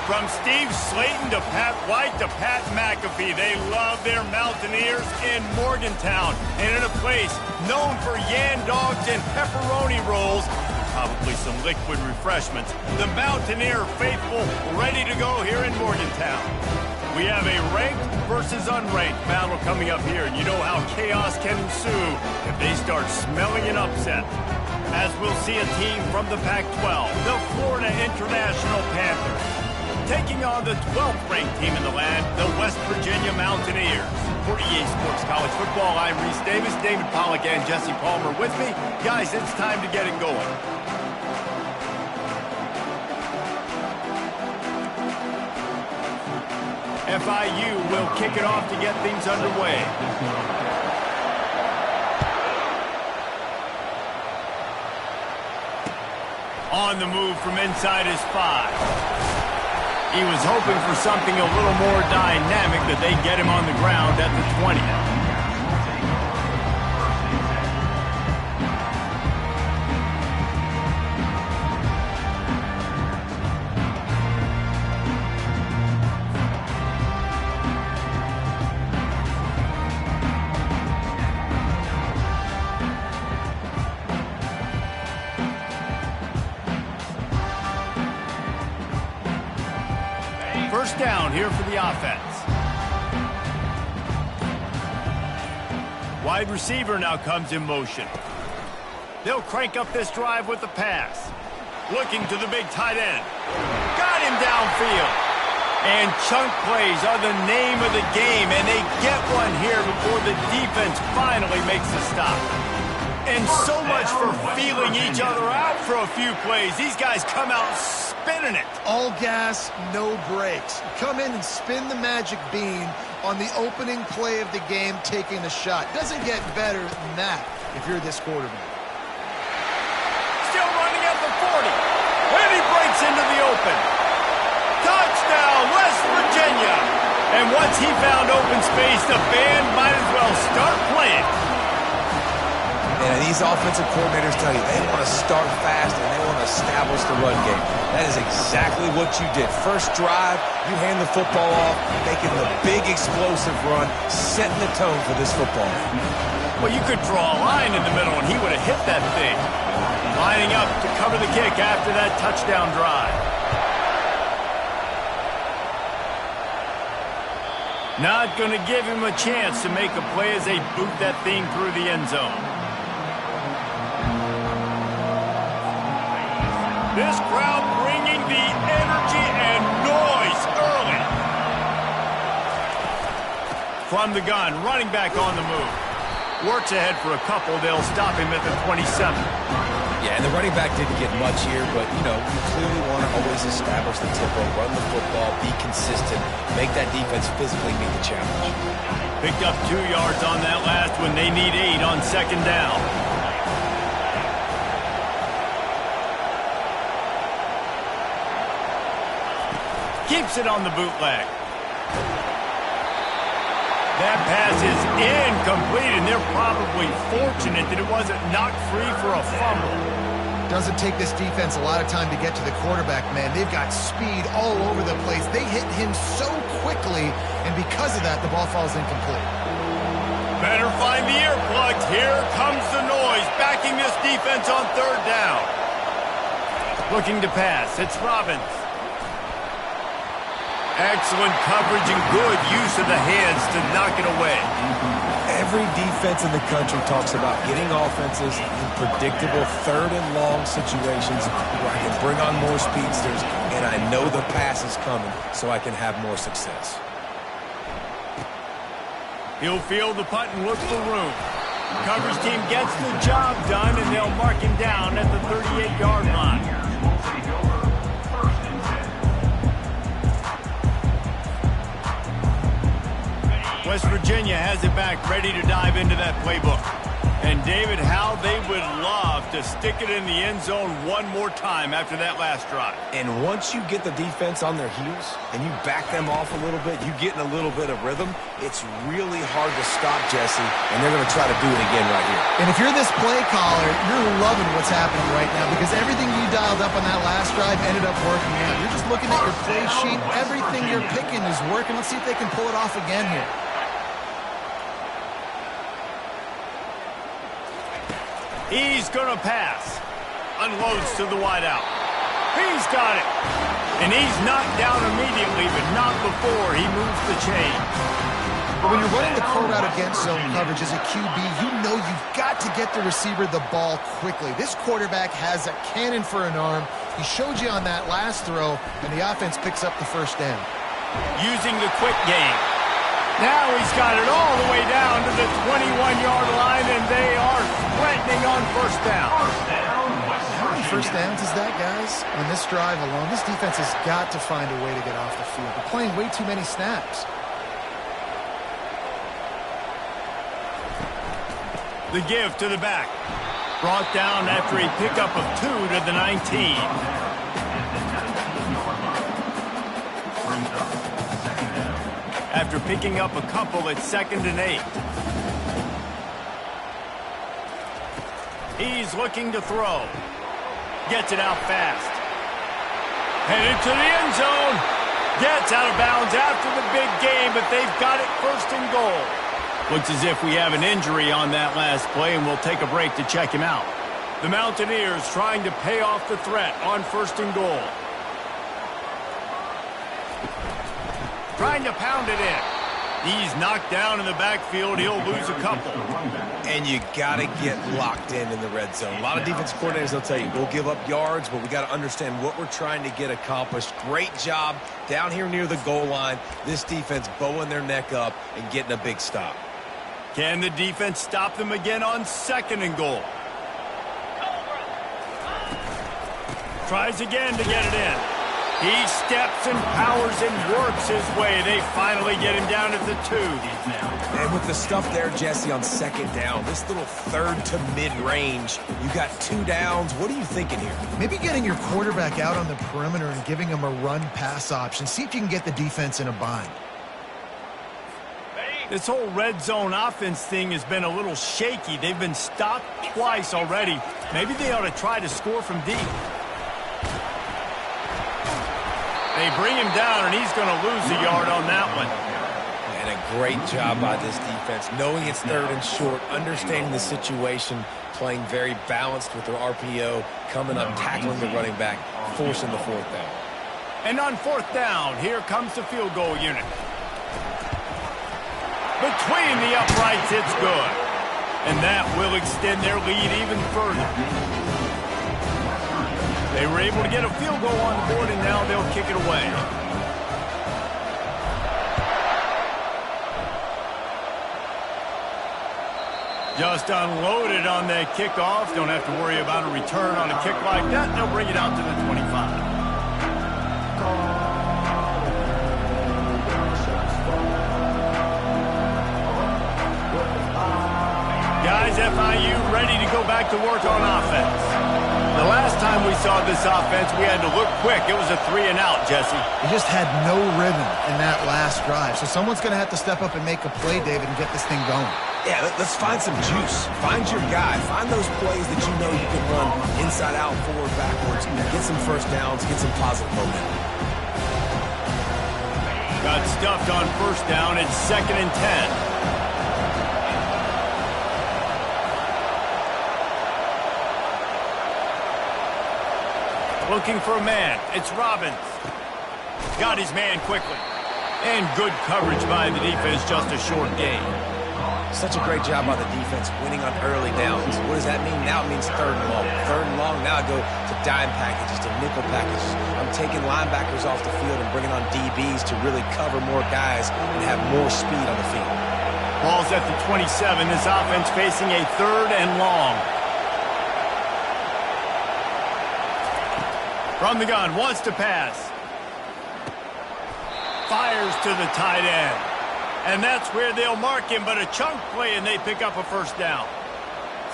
From Steve Slayton to Pat White to Pat McAfee, they love their Mountaineers in Morgantown. And in a place known for Yan Dogs and pepperoni rolls, probably some liquid refreshments, the Mountaineer faithful ready to go here in Morgantown. We have a ranked versus unranked battle coming up here, and you know how chaos can ensue if they start smelling an upset. As we'll see a team from the Pac-12, the Florida International Panthers, taking on the 12th ranked team in the land, the West Virginia Mountaineers. For EA Sports College Football, I'm Reese Davis, David Pollack, and Jesse Palmer with me. Guys, it's time to get it going. FIU will kick it off to get things underway. On the move from inside his 5. He was hoping for something a little more dynamic, that they'd get him on the ground at the 20. First down here for the offense. Wide receiver now comes in motion. They'll crank up this drive with the pass. Looking to the big tight end. Got him downfield. And chunk plays are the name of the game, and they get one here before the defense finally makes a stop. And so much for feeling each other out for a few plays. These guys come out spinning it. All gas, no brakes. Come in and spin the magic bean on the opening play of the game, taking a shot. Doesn't get better than that if you're this quarterback. Still running at the 40. And he breaks into the open. Touchdown, West Virginia. And once he found open space, the band might as well start playing. And these offensive coordinators tell you they want to start fast and they want to establish the run game. That is exactly what you did. First drive, you hand the football off, making the big explosive run, setting the tone for this football. Well, you could draw a line in the middle and he would have hit that thing. Lining up to cover the kick after that touchdown drive. Not going to give him a chance to make a play as they boot that thing through the end zone. This crowd bringing the energy and noise early. From the gun, running back on the move. Works ahead for a couple. They'll stop him at the 27. Yeah, and the running back didn't get much here, but, you know, you clearly want to always establish the tempo, run the football, be consistent, make that defense physically meet the challenge. Picked up 2 yards on that last one. They need 8 on second down. Keeps it on the bootleg. That pass is incomplete, and they're probably fortunate that it wasn't knocked free for a fumble. Doesn't take this defense a lot of time to get to the quarterback, man. They've got speed all over the place. They hit him so quickly, and because of that, the ball falls incomplete. Better find the earplugs. Here comes the noise, backing this defense on third down. Looking to pass. It's Robbins. Excellent coverage and good use of the hands to knock it away. Every defense in the country talks about getting offenses in predictable third and long situations where I can bring on more speedsters and I know the pass is coming so I can have more success. He'll field the punt and look for room. Coverage team gets the job done, and they'll mark him down at the 38-yard line. West Virginia has it back, ready to dive into that playbook. And David, how they would love to to stick it in the end zone one more time after that last drive. And once you get the defense on their heels and you back them off a little bit, you get in a little bit of rhythm, it's really hard to stop, Jesse, and they're going to try to do it again right here. And if you're this play caller, you're loving what's happening right now because everything you dialed up on that last drive ended up working out. You're just looking at your play sheet. Everything you're picking is working. Let's see if they can pull it off again here. He's going to pass. Unloads to the wideout. He's got it. And he's knocked down immediately, but not before he moves the chain. But when you're running the curl route against zone coverage as a QB, you know you've got to get the receiver the ball quickly. This quarterback has a cannon for an arm. He showed you on that last throw, and the offense picks up the first down. Using the quick game. Now he's got it all the way down to the 21-yard line, and they are threatening on first down. How many first downs is that, guys? On this drive alone, this defense has got to find a way to get off the field. They're playing way too many snaps. The give to the back. Brought down after a pickup of 2 to the 19. After picking up a couple at 2nd and 8. He's looking to throw. Gets it out fast. Headed to the end zone. Gets out of bounds after the big game, but they've got it 1st and goal. Looks as if we have an injury on that last play, and we'll take a break to check him out. The Mountaineers trying to pay off the threat on 1st and goal. Trying to pound it in. He's knocked down in the backfield. He'll lose a couple. And you got to get locked in the red zone. A lot of defense coordinators, they'll tell you, we'll give up yards, but we got to understand what we're trying to get accomplished. Great job down here near the goal line. This defense bowing their neck up and getting a big stop. Can the defense stop them again on 2nd and goal? Tries again to get it in. He steps and powers and works his way. They finally get him down at the 2. And with the stuff there, Jesse, on 2nd down, this little 3rd to mid-range, you got 2 downs. What are you thinking here? Maybe getting your quarterback out on the perimeter and giving him a run-pass option. See if you can get the defense in a bind. This whole red zone offense thing has been a little shaky. They've been stopped twice already. Maybe they ought to try to score from deep. They bring him down, and he's going to lose a yard on that one. And a great job by this defense, knowing it's 3rd and short, understanding the situation, playing very balanced with their RPO, coming up, tackling the running back, forcing the 4th down. And on 4th down, here comes the field goal unit. Between the uprights, it's good. And that will extend their lead even further. They were able to get a field goal on the board, and now they'll kick it away. Just unloaded on that kickoff. Don't have to worry about a return on a kick like that. They'll bring it out to the 25. Guys, FIU ready to go back to work on offense. The last time we saw this offense, we had to look quick. It was a 3-and-out, Jesse. They just had no rhythm in that last drive. So someone's going to have to step up and make a play, David, and get this thing going. Yeah, let's find some juice. Find your guy. Find those plays that you know you can run inside out, forward, backwards. Get some first downs. Get some positive momentum. Got stuffed on 1st down. It's 2nd and 10. Looking for a man. It's Robbins. Got his man quickly. And good coverage by the defense, just a short gain. Such a great job by the defense winning on early downs. What does that mean? Now it means 3rd and long. 3rd and long, now I go to dime packages, to nickel packages. I'm taking linebackers off the field and bringing on DBs to really cover more guys and have more speed on the field. Ball's at the 27. This offense facing a 3rd and long. From the gun, wants to pass. Fires to the tight end. And that's where they'll mark him, but a chunk play, and they pick up a 1st down.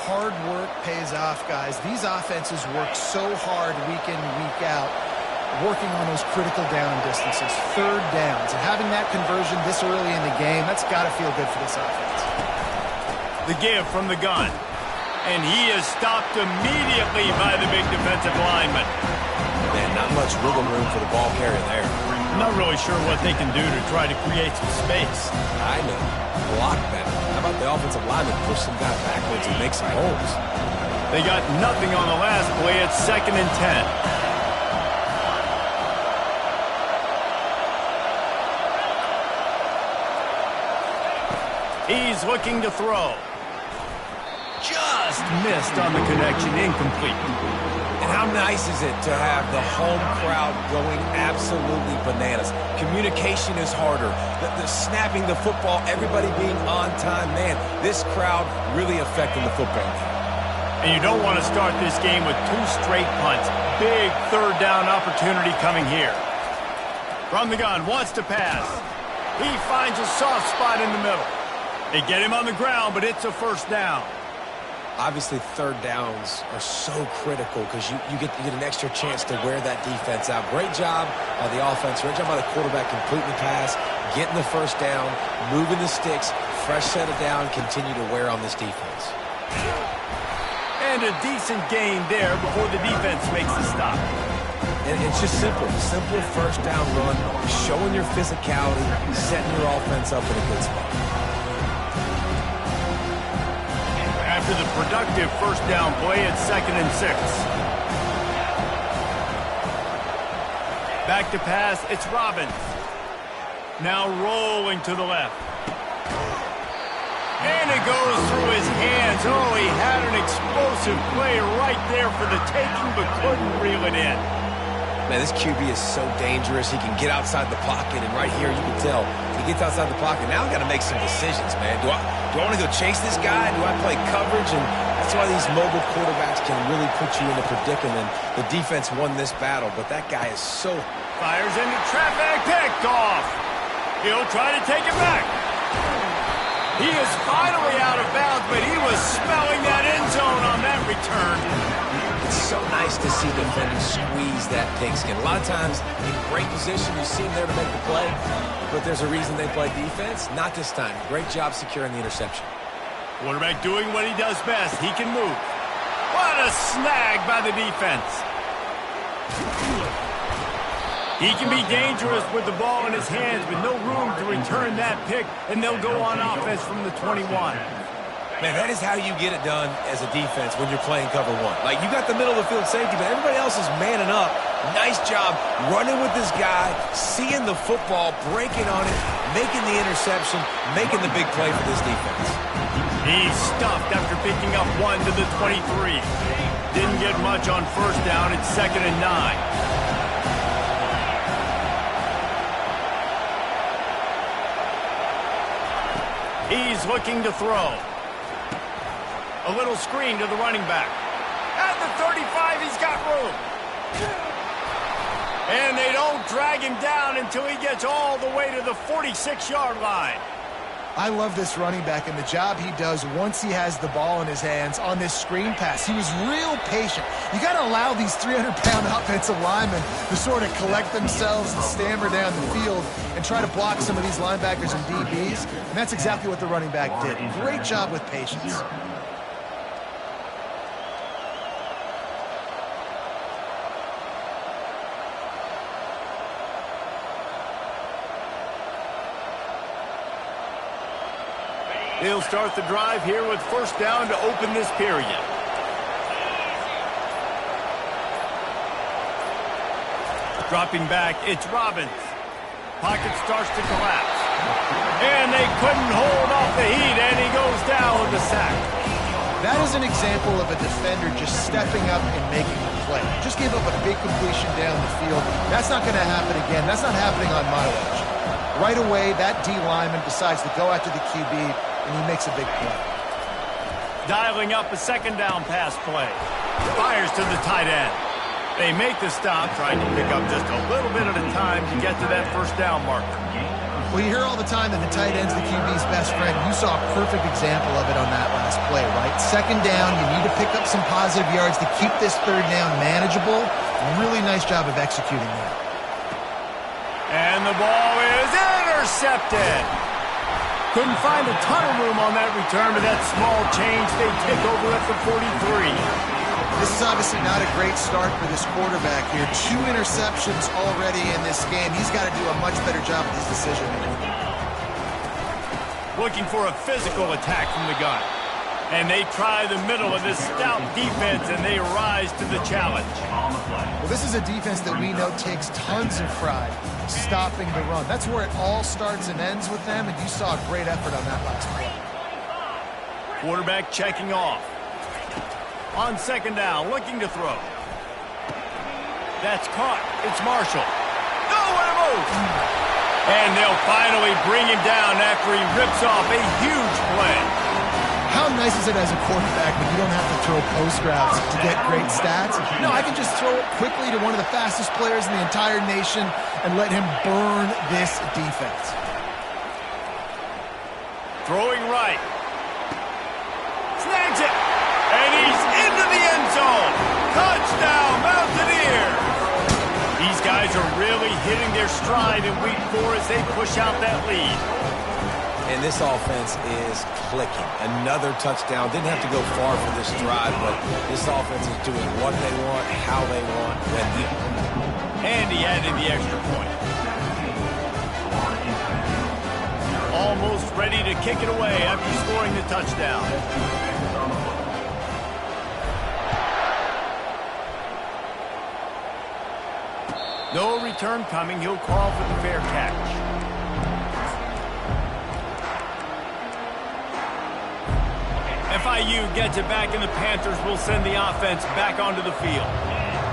hard work pays off, guys. These offenses work so hard week in, week out, working on those critical down distances, third downs. And having that conversion this early in the game, that's got to feel good for this offense. The give from the gun. And he is stopped immediately by the big defensive lineman. Man, not much wiggle room for the ball carrier there. I'm not really sure what they can do to try to create some space. I know. Block better. How about the offensive lineman push some guy backwards and make some holes? They got nothing on the last play. It's 2nd and 10. He's looking to throw. Just missed on the connection, incomplete. And how nice is it to have the home crowd going absolutely bananas? Communication is harder. The snapping the football, everybody being on time. Man, this crowd really affecting the football game. And you don't want to start this game with 2 straight punts. Big third down opportunity coming here. From the gun, wants to pass. He finds a soft spot in the middle. They get him on the ground, but it's a first down. Obviously, third downs are so critical because you get an extra chance to wear that defense out. Great job by the offense. Great job by the quarterback completing the pass, getting the first down, moving the sticks, fresh set of down, continue to wear on this defense. And a decent gain there before the defense makes the stop. And it's just simple. Simple first down run, showing your physicality, setting your offense up in a good spot. After the productive first down play, it's 2nd and 6. Back to pass, it's Robbins. Now rolling to the left. And it goes through his hands. Oh, he had an explosive play right there for the taking, but couldn't reel it in. Man, this QB is so dangerous. He can get outside the pocket, and right here you can tell he gets outside the pocket. Now I've got to make some decisions, man. Do I want to go chase this guy? Do I play coverage? And that's why these mobile quarterbacks can really put you in a predicament. The defense won this battle, but that guy is so... Fires into traffic, picked off. He'll try to take it back. He is finally out of bounds, but he was smelling that end zone on that return. It's so nice to see defenders squeeze that pigskin. A lot of times, in great position, you see them there to make the play, but there's a reason they play defense. Not this time. Great job securing the interception. Quarterback doing what he does best. He can move. What a snag by the defense. He can be dangerous with the ball in his hands with no room to return that pick, and they'll go on offense from the 21. Man, that is how you get it done as a defense when you're playing cover one. Like, you got the middle of the field safety, but everybody else is manning up. Nice job running with this guy, seeing the football, breaking on it, making the interception, making the big play for this defense. He's stuffed after picking up 1 to the 23. Didn't get much on first down. It's 2nd and 9. He's looking to throw. A little screen to the running back. At the 35, he's got room. And they don't drag him down until he gets all the way to the 46-yard line. I love this running back and the job he does once he has the ball in his hands on this screen pass. He was real patient. You got to allow these 300-pound offensive linemen to sort of collect themselves and stammer down the field and try to block some of these linebackers and DBs. And that's exactly what the running back did. Great job with patience. He'll start the drive here with first down to open this period. Dropping back, it's Robbins. Pocket starts to collapse. And they couldn't hold off the heat, and he goes down with a sack. That is an example of a defender just stepping up and making a play. Just gave up a big completion down the field. That's not going to happen again. That's not happening on my watch. Right away, that D lineman decides to go after the QB, and he makes a big play. Dialing up a second down pass play. Fires to the tight end. They make the stop, trying to pick up just a little bit at a time to get to that first down marker. Well, you hear all the time that the tight end's the QB's best friend. You saw a perfect example of it on that last play, right? Second down, you need to pick up some positive yards to keep this third down manageable. Really nice job of executing that. And the ball is intercepted. Couldn't find a ton of room on that return, but that small change, they take over at the 43. This is obviously not a great start for this quarterback here. 2 interceptions already in this game. He's got to do a much better job with his decision-making. Looking for a physical attack from the gun. And they try the middle of this stout defense, and they rise to the challenge. Well, this is a defense that we know takes tons of pride stopping the run. That's where it all starts and ends with them, and you saw a great effort on that last play. Quarterback checking off. On second down, looking to throw. That's caught. It's Marshall. Nowhere to move. And they'll finally bring him down after he rips off a huge play. How nice is it as a quarterback when you don't have to throw post routes to get great stats? No, I can just throw it quickly to one of the fastest players in the entire nation and let him burn this defense. Throwing right. Snags it. And he's into the end zone. Touchdown, Mountaineers. These guys are really hitting their stride in week 4 as they push out that lead. And this offense is clicking. Another touchdown. Didn't have to go far for this drive, but this offense is doing what they want, how they want, when they want. And he added the extra point. Almost ready to kick it away after scoring the touchdown. No return coming. He'll call for the fair catch. FIU gets it back, and the Panthers will send the offense back onto the field.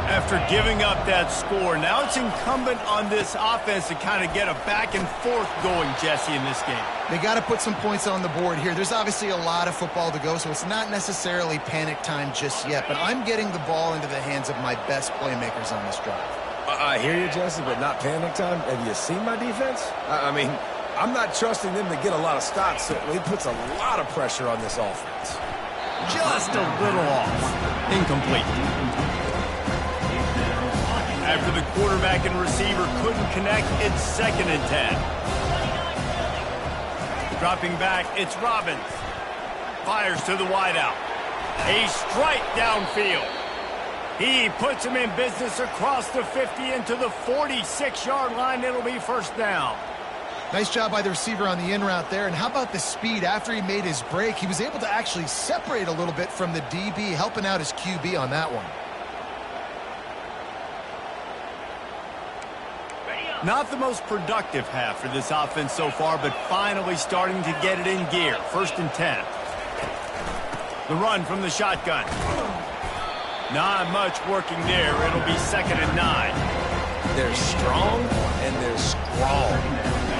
After giving up that score, now it's incumbent on this offense to kind of get a back and forth going, Jesse, in this game. They got to put some points on the board here. There's obviously a lot of football to go, so it's not necessarily panic time just yet, but I'm getting the ball into the hands of my best playmakers on this drive. I hear you, Jesse, but not panic time. Have you seen my defense? I mean, I'm not trusting them to get a lot of stops, so it puts a lot of pressure on this offense. Just a little off. Incomplete. After the quarterback and receiver couldn't connect, it's 2nd and 10. Dropping back, it's Robbins. Fires to the wideout. A strike downfield. He puts him in business across the 50 into the 46-yard line. It'll be first down. Nice job by the receiver on the in route there. And how about the speed? After he made his break, he was able to actually separate a little bit from the DB, helping out his QB on that one. Not the most productive half for this offense so far, but finally starting to get it in gear. 1st and 10. The run from the shotgun. Not much working there. It'll be 2nd and 9. They're strong and they're scrawl.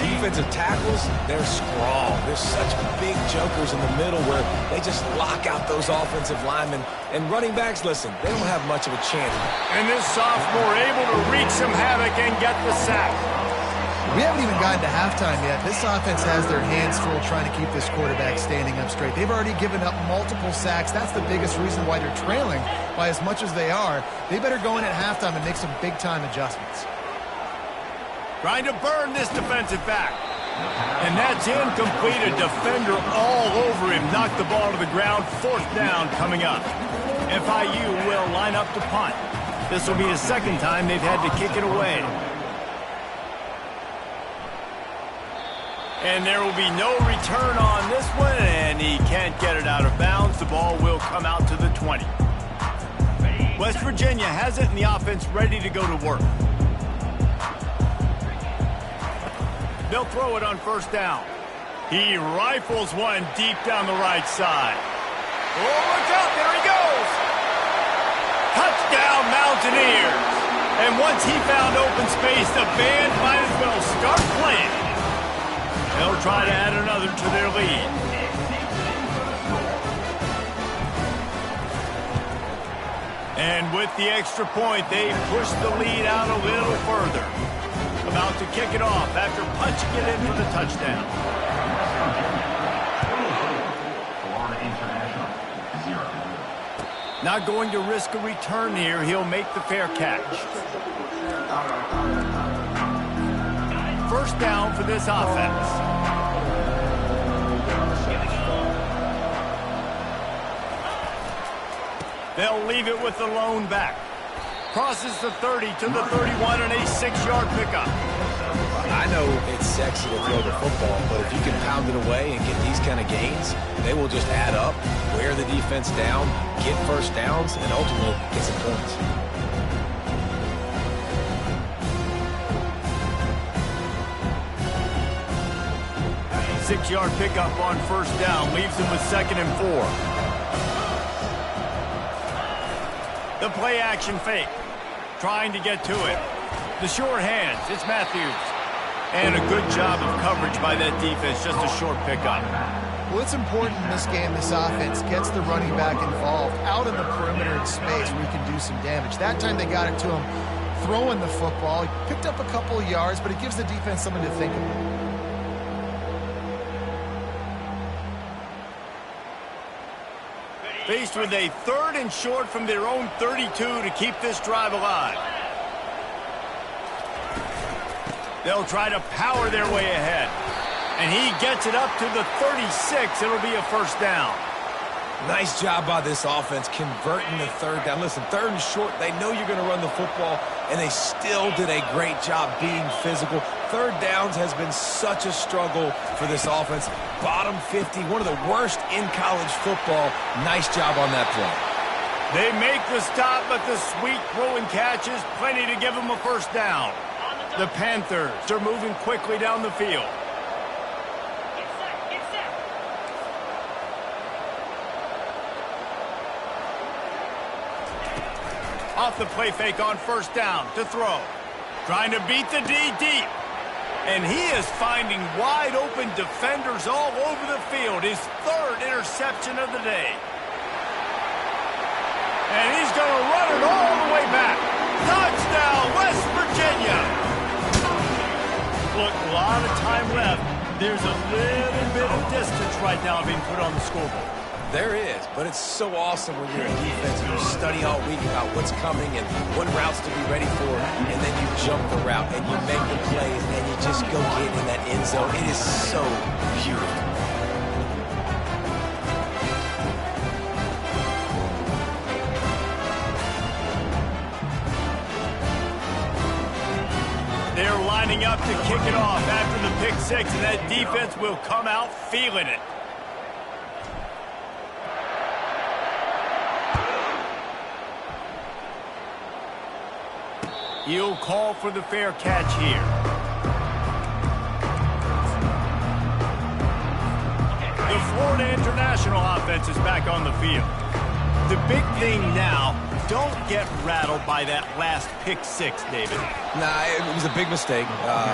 Defensive tackles, they're scrawl. There's such big jokers in the middle where they just lock out those offensive linemen. And running backs, listen, they don't have much of a chance. And this sophomore able to wreak some havoc and get the sack. We haven't even gotten to halftime yet. This offense has their hands full trying to keep this quarterback standing up straight. They've already given up multiple sacks. That's the biggest reason why they're trailing by as much as they are. They better go in at halftime and make some big-time adjustments. Trying to burn this defensive back. And that's incomplete. A defender all over him. Knocked the ball to the ground. 4th down coming up. FIU will line up to punt. This will be the 2nd time they've had to kick it away. And there will be no return on this one, and he can't get it out of bounds. The ball will come out to the 20. West Virginia has it, and the offense ready to go to work. They'll throw it on 1st down. He rifles one deep down the right side. Oh, look out, there he goes. Touchdown, Mountaineers. And once he found open space, the band might as well start playing. They'll try to add another to their lead. And with the extra point, they push the lead out a little further. about to kick it off after punching it in for the touchdown. Not going to risk a return here. He'll make the fair catch. First down for this offense. They'll leave it with the lone back. Crosses the 30 to the 31 and a 6-yard pickup. I know it's sexy to throw the football, but if you can pound it away and get these kind of gains, they will just add up, wear the defense down, get first downs, and ultimately get some points. Six-yard pickup on first down leaves him with 2nd and 4. The play action fake. Trying to get to it. The short hands. It's Matthews. And a good job of coverage by that defense. Just a short pickup. Well, it's important in this game, this offense gets the running back involved out in the perimeter in space where he can do some damage. That time they got it to him throwing the football. He picked up a couple of yards, but it gives the defense something to think about. Faced with a 3rd and short from their own 32 to keep this drive alive. They'll try to power their way ahead. And he gets it up to the 36. It'll be a first down. Nice job by this offense converting the 3rd down. Listen, 3rd and short, they know you're going to run the football, and they still did a great job being physical. 3rd downs has been such a struggle for this offense. Bottom 50, one of the worst in college football. Nice job on that play. They make the stop, but the sweet throw and catch is plenty to give them a first down. The Panthers are moving quickly down the field. Off the play fake on first down to throw. Trying to beat the D deep. And he is finding wide open defenders all over the field. His 3rd interception of the day. And he's going to run it all the way back. Touchdown, West Virginia. Look, a lot of time left. There's a little bit of distance right now being put on the scoreboard. There is, but it's so awesome when you're a defense and you study all week about what's coming and what routes to be ready for, and then you jump the route and you make the plays and you just go get in that end zone. It is so beautiful. They're lining up to kick it off after the pick 6, and that defense will come out feeling it. He'll call for the fair catch here. The Florida International offense is back on the field. The big thing now, don't get rattled by that last pick 6, David. Nah, it was a big mistake.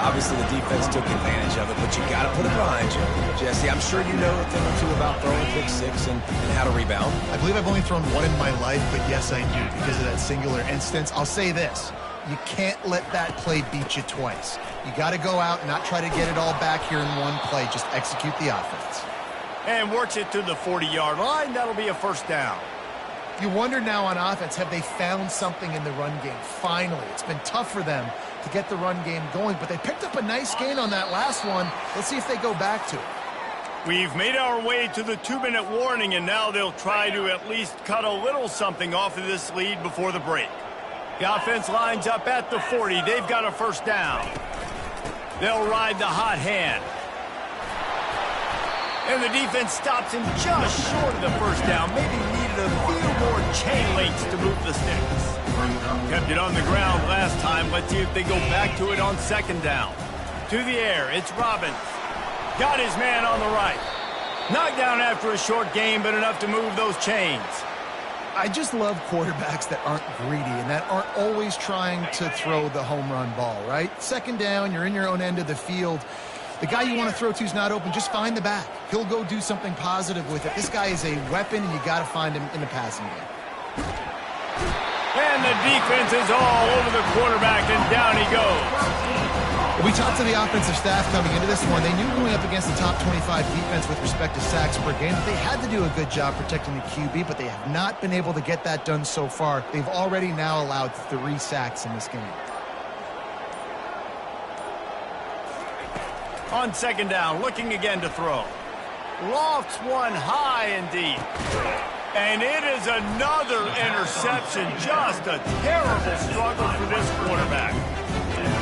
Obviously, the defense took advantage of it, but you got to put it behind you. Jesse, I'm sure you know a thing or two about throwing pick 6 and how to rebound. I believe I've only thrown one in my life, but yes, I do because of that singular instance. I'll say this. You can't let that play beat you twice. You got to go out and not try to get it all back here in one play. Just execute the offense. And works it to the 40-yard line. That'll be a first down. You wonder now on offense, have they found something in the run game? Finally, it's been tough for them to get the run game going, but they picked up a nice gain on that last one. Let's see if they go back to it. We've made our way to the 2-minute warning, and now they'll try to at least cut a little something off of this lead before the break. The offense lines up at the 40. They've got a first down. They'll ride the hot hand. And the defense stops him just short of the first down. Maybe needed a few more chain links to move the sticks. Kept it on the ground last time. Let's see if they go back to it on 2nd down. To the air, it's Robbins. Got his man on the right. Knocked down after a short gain, but enough to move those chains. I just love quarterbacks that aren't greedy and that aren't always trying to throw the home run ball, right? 2nd down, you're in your own end of the field. The guy you want to throw to is not open. Just find the back. He'll go do something positive with it. This guy is a weapon, and you got to find him in the passing game. And the defense is all over the quarterback, and down he goes. We talked to the offensive staff coming into this one. They knew going up against the top 25 defense with respect to sacks per game that they had to do a good job protecting the QB, but they have not been able to get that done so far. They've already now allowed 3 sacks in this game. On second down, looking again to throw. Lofts one high and deep. And it is another interception. Just a terrible struggle for this quarterback.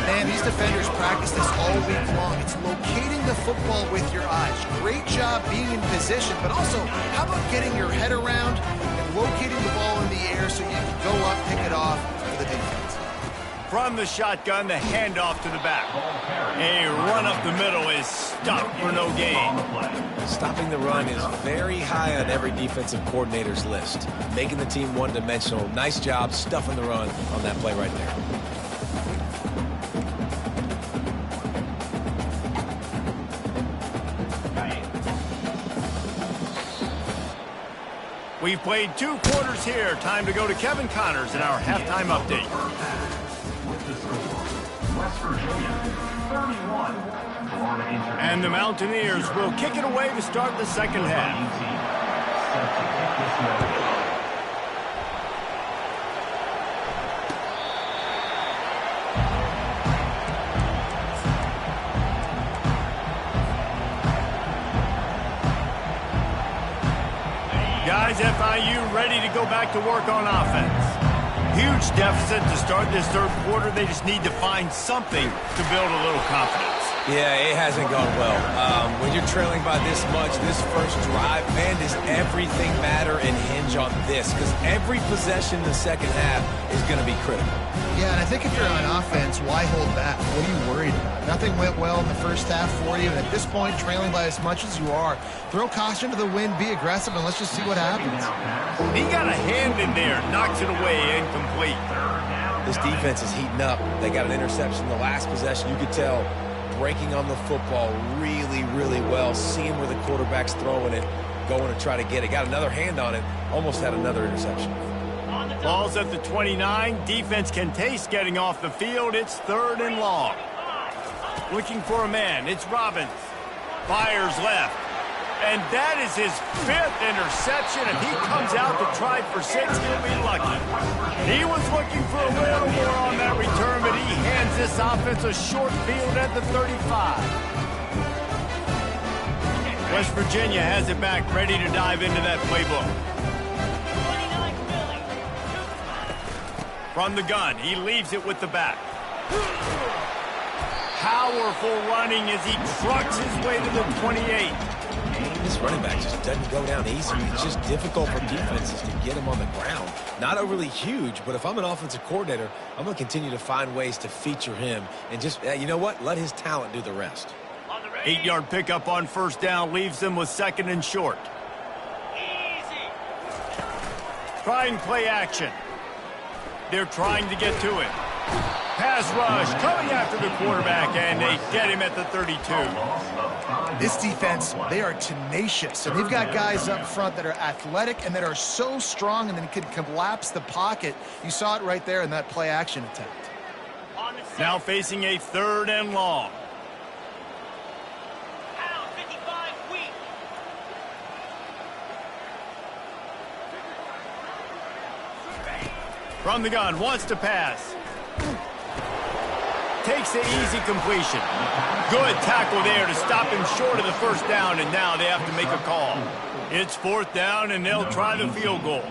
Man, these defenders practice this all week long. It's locating the football with your eyes. Great job being in position, but also, how about getting your head around and locating the ball in the air so you can go up, pick it off for the defense. From the shotgun, the handoff to the back. A run up the middle is stopped for no gain. Stopping the run is very high on every defensive coordinator's list. Making the team one-dimensional. Nice job stuffing the run on that play right there. We've played 2 quarters here. Time to go to Kevin Connors in our halftime update. And the Mountaineers will kick it away to start the second half. Guys, FIU ready to go back to work on offense. Huge deficit to start this third quarter. They just need to find something to build a little confidence. Yeah, it hasn't gone well. When you're trailing by this much, this first drive, man, does everything matter and hinge on this? Because every possession in the second half is going to be critical. Yeah, and I think if you're on offense, why hold back? What are you worried about? Nothing went well in the first half for you, and at this point, trailing by as much as you are, throw caution to the wind, be aggressive, and let's just see what happens. He got a hand in there, knocks it away, incomplete. This defense is heating up. They got an interception the last possession. You could tell breaking on the football really, really well, seeing where the quarterback's throwing it, going to try to get it. Got another hand on it, almost had another interception. Ball's at the 29. Defense can taste getting off the field. It's 3rd and long. Looking for a man. It's Robbins. Fires left. And that is his 5th interception, and he comes out to try for 6. He'll be lucky. He was looking for a little more on that return, but he hands this offense a short field at the 35. West Virginia has it back, ready to dive into that playbook. From the gun, he leaves it with the back. Powerful running as he trucks his way to the 28. This running back just doesn't go down easy. It's just difficult for defenses to get him on the ground. Not overly huge, but if I'm an offensive coordinator, I'm going to continue to find ways to feature him and just, you know what, let his talent do the rest. 8-yard pickup on first down leaves them with 2nd and short. Try and play action. They're trying to get to it. Pass rush coming after the quarterback, and they get him at the 32. This defense, they are tenacious, and they've got guys up front that are athletic and that are so strong and then can collapse the pocket. You saw it right there in that play action attempt. Now facing a 3rd and long. From the gun, wants to pass. Takes the easy completion. Good tackle there to stop him short of the first down, and now they have to make a call. It's 4th down, and they'll try the field goal.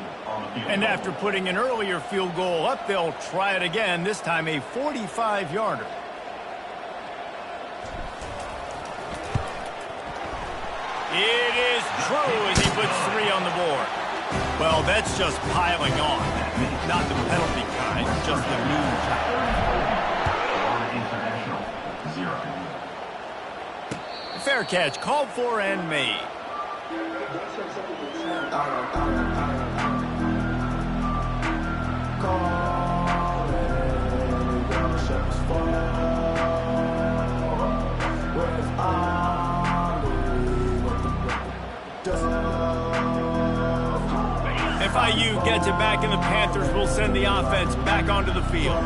And after putting an earlier field goal up, they'll try it again, this time a 45-yarder. It is true as he puts 3 on the board. Well, that's just piling on. Not the penalty kind, just the mean kind. Fair catch, called for and made. BYU gets it back, and the Panthers will send the offense back onto the field.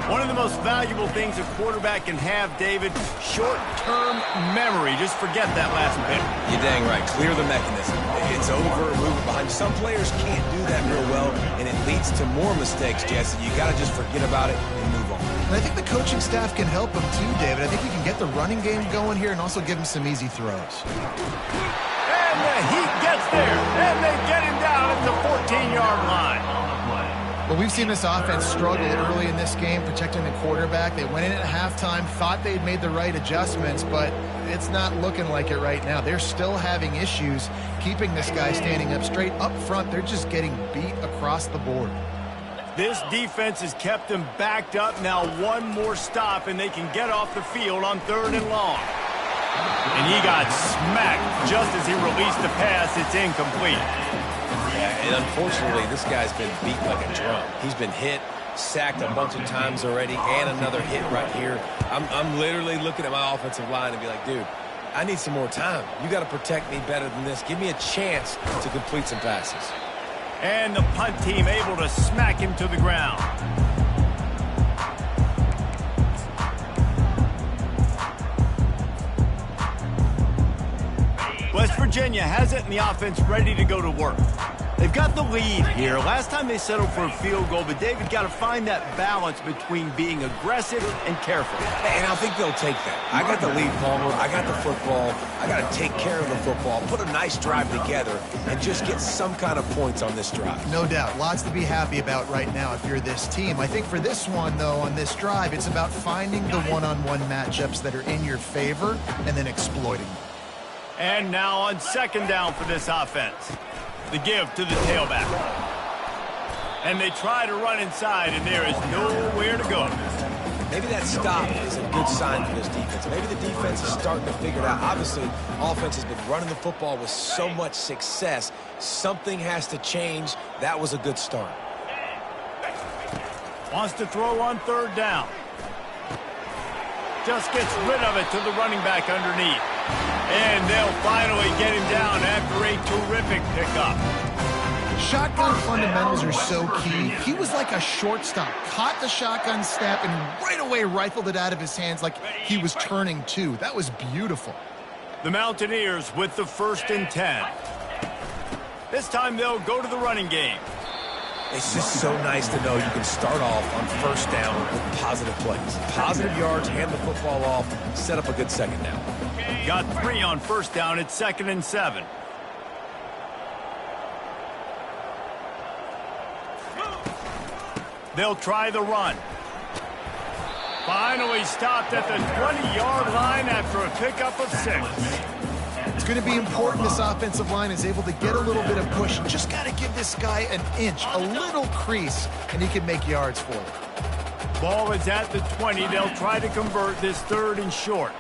One of the most valuable things a quarterback can have, David, short-term memory. Just forget that last pick. You're dang right. Clear the mechanism. It's over, move it behind. Some players can't do that real well, and it leads to more mistakes, Jesse. You got to just forget about it and move on. And I think the coaching staff can help him too, David. I think he can get the running game going here and also give him some easy throws. And the Heat gets there, and they get him down at the 14-yard line. Well, we've seen this offense struggle early in this game protecting the quarterback. They went in at halftime, thought they'd made the right adjustments, but it's not looking like it right now. They're still having issues keeping this guy standing up straight. Up front, they're just getting beat across the board. This defense has kept them backed up. Now one more stop, and they can get off the field on 3rd and long. And he got smacked just as he released the pass. It's incomplete. Yeah, and unfortunately, this guy's been beat like a drum. He's been hit, sacked a bunch of times already, and another hit right here. I'm literally looking at my offensive line and be like, dude, I need some more time. You got to protect me better than this. Give me a chance to complete some passes. And the punt team able to smack him to the ground. West Virginia has it, and the offense ready to go to work. They've got the lead here. Last time they settled for a field goal, but David got to find that balance between being aggressive and careful. And I think they'll take that. I got the lead, Palmer. I got the football. I got to take care of the football, put a nice drive together, and just get some kind of points on this drive. No doubt. Lots to be happy about right now if you're this team. I think for this one, though, on this drive, it's about finding the one-on-one matchups that are in your favor and then exploiting them. And now on 2nd down for this offense. The give to the tailback. And they try to run inside, and there is nowhere to go. Maybe that stop is a good sign for this defense. Maybe the defense is starting to figure it out. Obviously, offense has been running the football with so much success. Something has to change. That was a good start. Wants to throw on 3rd down. Just gets rid of it to the running back underneath. And they'll finally get him down after a terrific pickup. Shotgun fundamentals are so key. He was like a shortstop, caught the shotgun snap, and right away rifled it out of his hands like he was turning two. That was beautiful. The Mountaineers with the 1st and 10. This time they'll go to the running game. It's just so nice to know you can start off on 1st down with positive plays. Positive yards, hand the football off, set up a good 2nd down. Got 3 on 1st down. It's 2nd and 7. They'll try the run. Finally stopped at the 20-yard line after a pickup of 6. It's going to be important this offensive line is able to get a little bit of push. Just got to give this guy an inch, a little crease, and he can make yards for it. Ball is at the 20. They'll try to convert this 3rd and short.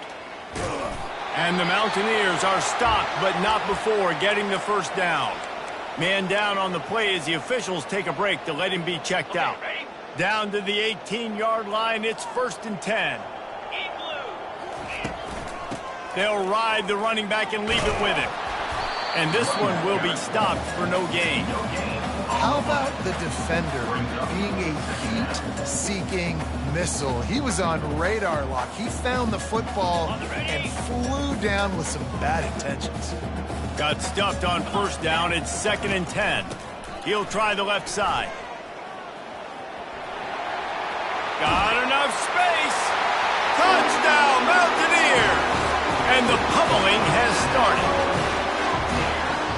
And the Mountaineers are stopped, but not before getting the 1st down. Man down on the play as the officials take a break to let him be checked out. Down to the 18-yard line, it's 1st and 10. They'll ride the running back and leave it with him. And this one will be stopped for no gain. How about the defender being a heat-seeking missile? He was on radar lock. He found the football and flew down with some bad intentions. Got stuffed on 1st down. It's 2nd and 10. He'll try the left side. Got enough space. Touchdown, Mountaineers. And the pummeling has started.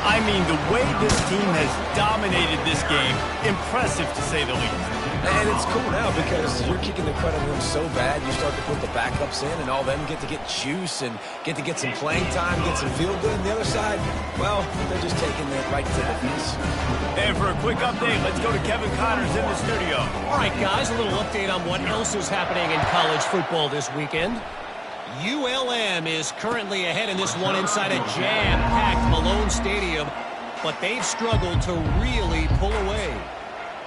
I mean, the way this team has dominated this game, impressive to say the least. And it's cool now because you're kicking the credit room so bad, you start to put the backups in, and all them get to get juice and get to get some playing time, get some feel good. And the other side, well, they're just taking it right to the face. And for a quick update, let's go to Kevin Connors in the studio. All right, guys, a little update on what else is happening in college football this weekend. ULM is currently ahead in this one inside a jam-packed Malone Stadium, but they've struggled to really pull away.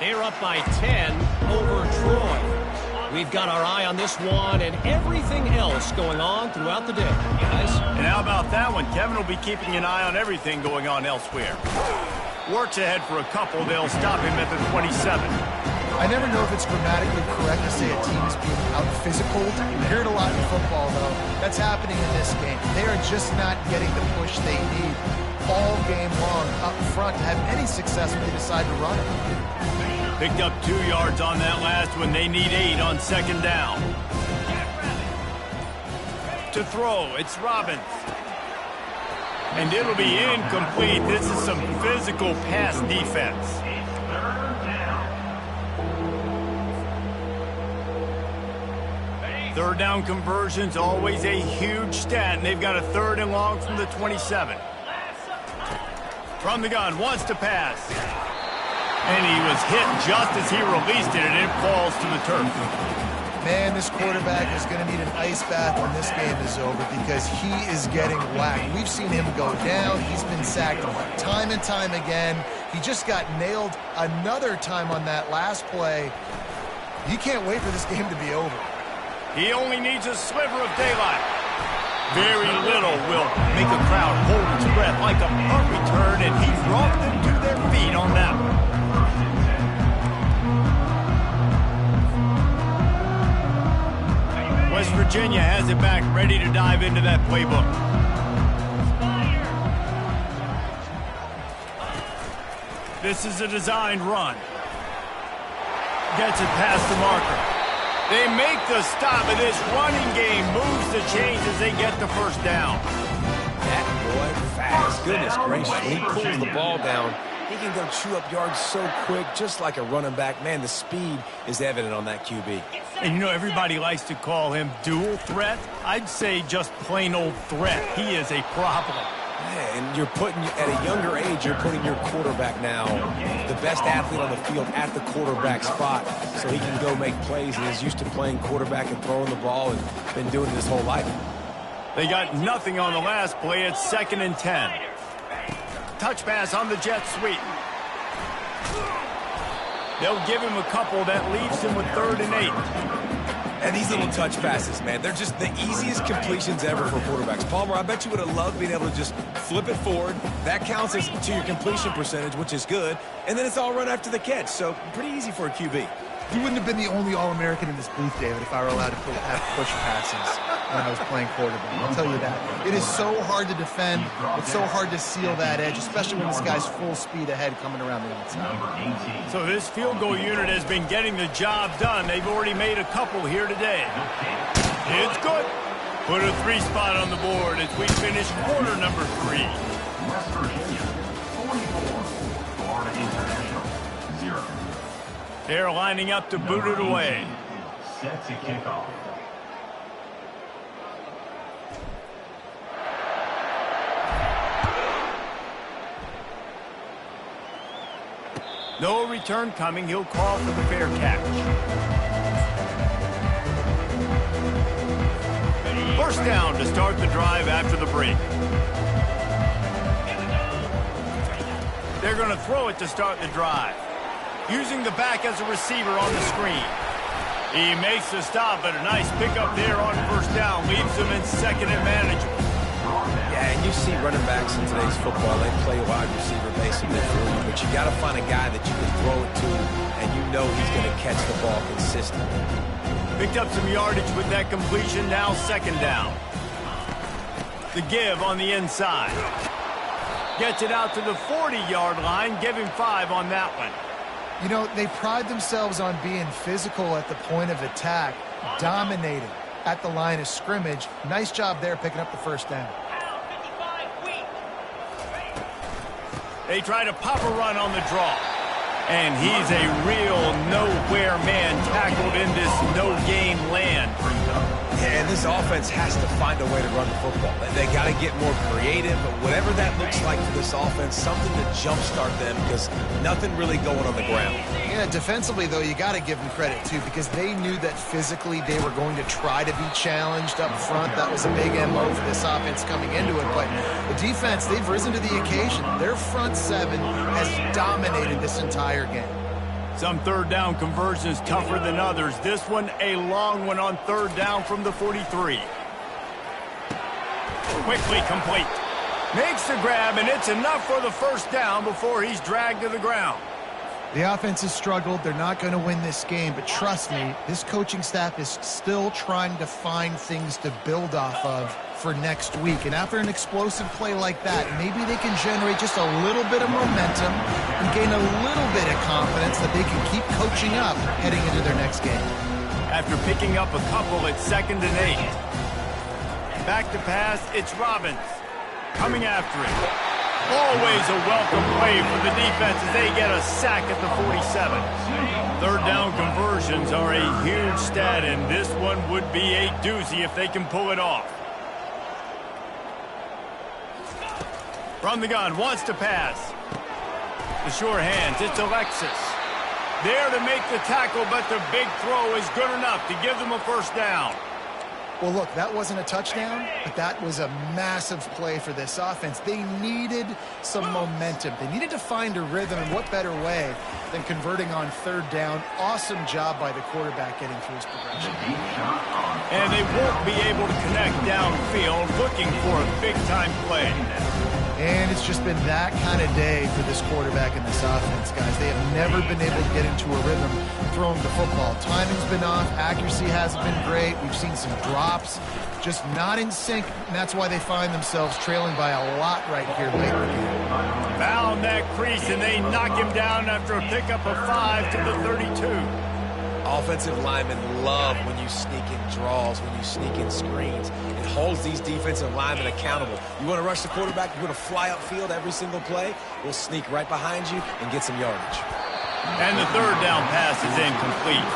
They're up by 10 over Troy. We've got our eye on this one and everything else going on throughout the day, guys. And how about that one? Kevin will be keeping an eye on everything going on elsewhere. Works ahead for a couple. They'll stop him at the 27. I never know if it's grammatically correct to say a team is being out-physical. You hear it a lot in football, though. That's happening in this game. They are just not getting the push they need all game long up front to have any success when they decide to run it. Picked up 2 yards on that last one. They need 8 on second down. To throw, it's Robbins. And it'll be incomplete. This is some physical pass defense. Third down conversion's always a huge stat, and they've got a 3rd and long from the 27. From the gun, wants to pass. And he was hit just as he released it, and it falls to the turf. Man, this quarterback is going to need an ice bath when this game is over because he is getting whacked. We've seen him go down. He's been sacked time and time again. He just got nailed another time on that last play. He can't wait for this game to be over. He only needs a sliver of daylight. Very little will make a crowd hold its breath like a punt return, and he brought them to their feet on that one. West Virginia has it back, ready to dive into that playbook. This is a designed run. Gets it past the marker. They make the stop, and this running game moves the chains as they get the first down. That boy fast. Goodness gracious. When he pulls the ball down, he can go chew up yards so quick, just like a running back. Man, the speed is evident on that QB. And you know, everybody likes to call him dual threat. I'd say just plain old threat. He is a problem. Yeah, and you're putting, at a younger age, you're putting your quarterback now, the best athlete on the field at the quarterback spot, so he can go make plays, and is used to playing quarterback and throwing the ball and been doing it his whole life. They got nothing on the last play. It's 2nd and 10. Touch pass on the jet sweep. They'll give him a couple. That leaves him with 3rd and 8. And these little touch passes, man, they're just the easiest completions ever for quarterbacks. Palmer, I bet you would have loved being able to just flip it forward. That counts as to your completion percentage, which is good. And then it's all run after the catch, so pretty easy for a QB. You wouldn't have been the only All-American in this booth, David, if I were allowed to have push passes when I was playing quarterback. I'll tell you that. It is so hard to defend. It's so hard to seal that edge, especially when this guy's full speed ahead coming around the outside. So this field goal unit has been getting the job done. They've already made a couple here today. It's good. Put a 3 spot on the board as we finish quarter number 3. West Virginia, 44. Florida International, 0. They're lining up to boot it away. Set to kick off. No return coming. He'll call for the fair catch. First down to start the drive after the break. They're going to throw it to start the drive. Using the back as a receiver on the screen. He makes the stop, but a nice pickup there on first down. Leaves him in 2nd and manageable. Yeah, and you see running backs in today's football, they play wide receiver basically for you, but you got to find a guy that you can throw it to, and you know he's going to catch the ball consistently. Picked up some yardage with that completion, now 2nd down. The give on the inside. Gets it out to the 40-yard line, give him 5 on that one. You know, they pride themselves on being physical at the point of attack, dominating at the line of scrimmage. Nice job there picking up the first down. They try to pop a run on the draw. And he's a real nowhere man tackled in this no-gain land. And this offense has to find a way to run the football. They got to get more creative, but whatever that looks like for this offense, something to jumpstart them because nothing really going on the ground. Yeah, defensively, though, you got to give them credit, too, because they knew that physically they were going to try to be challenged up front. That was a big MO for this offense coming into it. But the defense, they've risen to the occasion. Their front 7 has dominated this entire game. Some 3rd down conversions tougher than others. This one, a long one on 3rd down from the 43. Quickly complete. Makes the grab, and it's enough for the first down before he's dragged to the ground. The offense has struggled. They're not going to win this game, but trust me, this coaching staff is still trying to find things to build off of for next week. And after an explosive play like that, maybe they can generate just a little bit of momentum and gain a little bit of confidence that they can keep coaching up heading into their next game. After picking up a couple at 2nd and 8. Back to pass, it's Robbins. Coming after it. Always a welcome play for the defense as they get a sack at the 47. 3rd down conversions are a huge stat, and this one would be a doozy if they can pull it off. From the gun, wants to pass. The sure hands, it's Alexis. There to make the tackle, but the big throw is good enough to give them a first down. Well, look, that wasn't a touchdown, but that was a massive play for this offense. They needed some momentum. They needed to find a rhythm, and what better way than converting on 3rd down. Awesome job by the quarterback getting through his progression. And they won't be able to connect downfield, looking for a big-time play. And it's just been that kind of day for this quarterback and this offense, guys. They have never been able to get into a rhythm throwing the football. Timing's been off. Accuracy hasn't been great. We've seen some drops, just not in sync, and that's why they find themselves trailing by a lot right here late in the game. Found that crease, and they knock him down after a pickup of 5 to the 32. Offensive linemen love when you sneak in draws, when you sneak in screens. It holds these defensive linemen accountable. You want to rush the quarterback, you want to fly upfield every single play, we'll sneak right behind you and get some yardage. And the 3rd down pass is incomplete.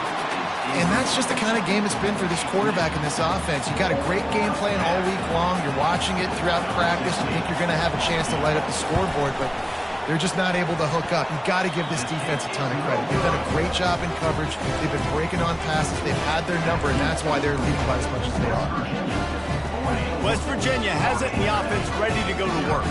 And that's just the kind of game it's been for this quarterback and this offense. You got a great game plan all week long. You're watching it throughout practice. You think you're going to have a chance to light up the scoreboard, but they're just not able to hook up. You've got to give this defense a ton of credit. They've done a great job in coverage. They've been breaking on passes. They've had their number, and that's why they're leading by as much as they are. West Virginia has it in the offense ready to go to work.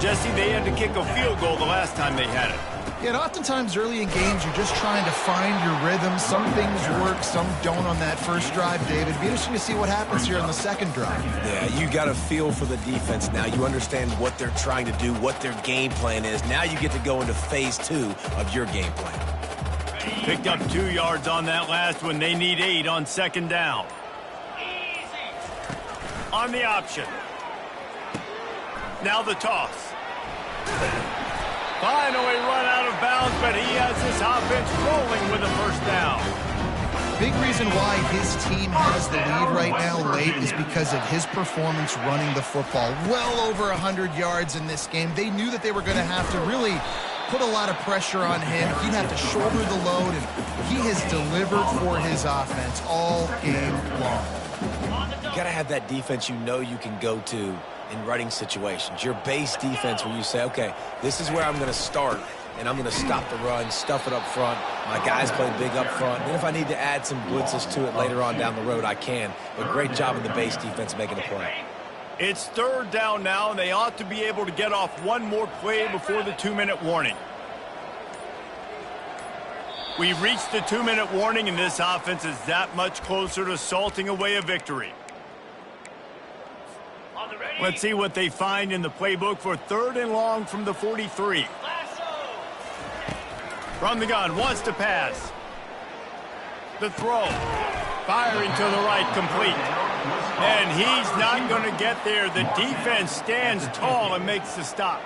Jesse, they had to kick a field goal the last time they had it. Yeah, and oftentimes early in games, you're just trying to find your rhythm. Some things work, some don't on that first drive, David. It'd be interesting to see what happens here on the 2nd drive. Yeah, you got a feel for the defense now. You understand what they're trying to do, what their game plan is. Now you get to go into phase 2 of your game plan. Picked up 2 yards on that last one. They need 8 on 2nd down. On the option. Now the toss. Finally run out of bounds, but he has this offense rolling with a first down. Big reason why his team has the lead right now late is because of his performance running the football. Well over 100 yards in this game. They knew that they were going to have to really put a lot of pressure on him. He'd have to shoulder the load, and he has delivered for his offense all game long. You got to have that defense you know you can go to in running situations. Your base defense where you say, okay, this is where I'm going to start, and I'm going to stop the run, stuff it up front. My guys play big up front. And if I need to add some blitzes to it later on down the road, I can. But great job in the base defense making a play. It's 3rd down now, and they ought to be able to get off one more play before the 2-minute warning. We reached the 2-minute warning, and this offense is that much closer to salting away a victory. Let's see what they find in the playbook for 3rd and long from the 43. From the gun, wants to pass. The throw. Firing to the right, complete. And he's not going to get there. The defense stands tall and makes the stop.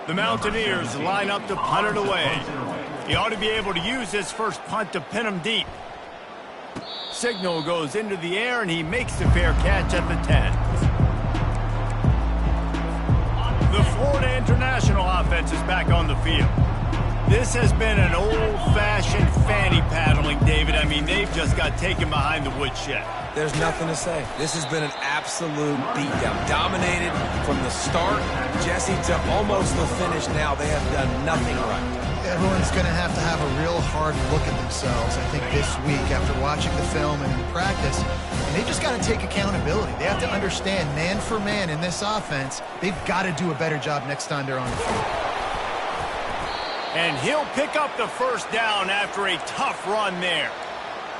The Mountaineers line up to punt it away. He ought to be able to use this first punt to pin him deep. Signal goes into the air, and he makes the fair catch at the 10. The Florida International offense is back on the field. This has been an old-fashioned fanny paddling, David. I mean, they've just got taken behind the woodshed. There's nothing to say. This has been an absolute beatdown. Dominated from the start, Jesse, to almost the finish now. They have done nothing right. Everyone's going to have a real hard look at themselves, I think, this week after watching the film and in practice. And they just got to take accountability. They have to understand, man for man in this offense, they've got to do a better job next time they're on the field. And he'll pick up the first down after a tough run there.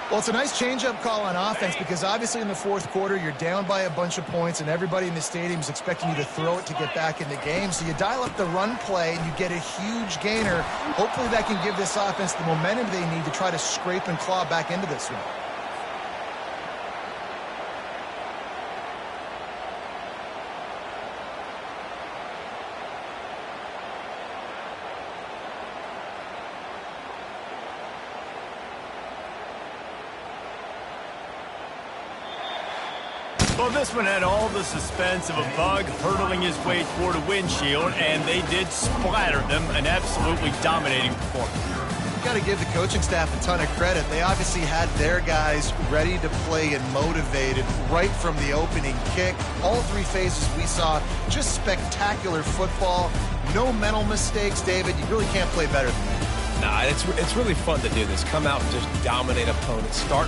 Well, it's a nice change-up call on offense because obviously in the fourth quarter, you're down by a bunch of points and everybody in the stadium is expecting you to throw it to get back in the game. So you dial up the run play and you get a huge gainer. Hopefully that can give this offense the momentum they need to try to scrape and claw back into this one. Well, this one had all the suspense of a bug hurtling his way toward a windshield, and they did splatter them, an absolutely dominating performance. You got to give the coaching staff a ton of credit. They obviously had their guys ready to play and motivated right from the opening kick. All three phases we saw, just spectacular football. No mental mistakes, David. You really can't play better than that. Nah, it's really fun to do this. Come out and just dominate opponents. Start